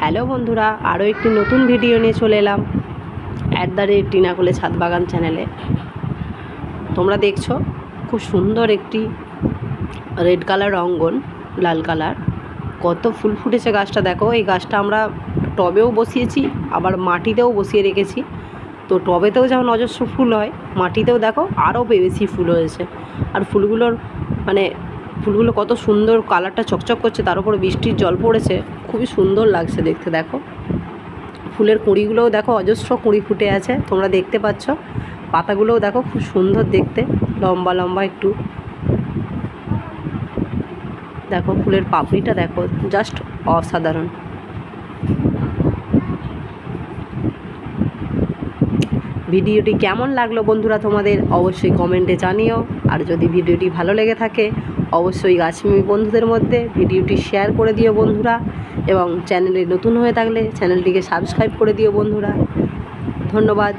Hello বন্ধুরা, আরও একটি নতুন ভিডিও নিয়ে চলে এলাম @টিনাকোলে ছাদ বাগান চ্যানেলে। তোমরা দেখছো খুব সুন্দর একটি রেড কালার অঙ্গন, লাল কালার, কত ফুল ফুটেছে গাছটা দেখো। এই গাছটা আমরা টবেও বসিয়েছি, আবার মাটিতেও বসিয়ে রেখেছি। তো টবেতেও যেমন অজস্র ফুল হয়, মাটিতেও দেখো আরও বেশি ফুল হয়েছে। আর ফুলগুলো কত সুন্দর, কালারটা চকচক করছে, তার উপর বৃষ্টির জল পড়েছে, খুবই সুন্দর লাগছে দেখতে। দেখো ফুলের কুঁড়িগুলোও দেখো, অজস্র কুঁড়ি ফুটে আছে, তোমরা দেখতে পাচ্ছ। পাতাগুলোও দেখো খুব সুন্দর দেখতে, লম্বা লম্বা একটু। দেখো ফুলের পাপড়িটা দেখো, জাস্ট অসাধারণ। ভিডিওটি কেমন লাগলো বন্ধুরা তোমাদের অবশ্যই কমেন্টে জানিও। আর যদি ভিডিওটি ভালো লেগে থাকে অবশ্যই গাছপ্রেমী বন্ধুদের মধ্যে ভিডিওটি শেয়ার করে দিও বন্ধুরা, এবং চ্যানেলে নতুন হয়ে থাকলে চ্যানেলটিকে সাবস্ক্রাইব করে দিও বন্ধুরা। ধন্যবাদ।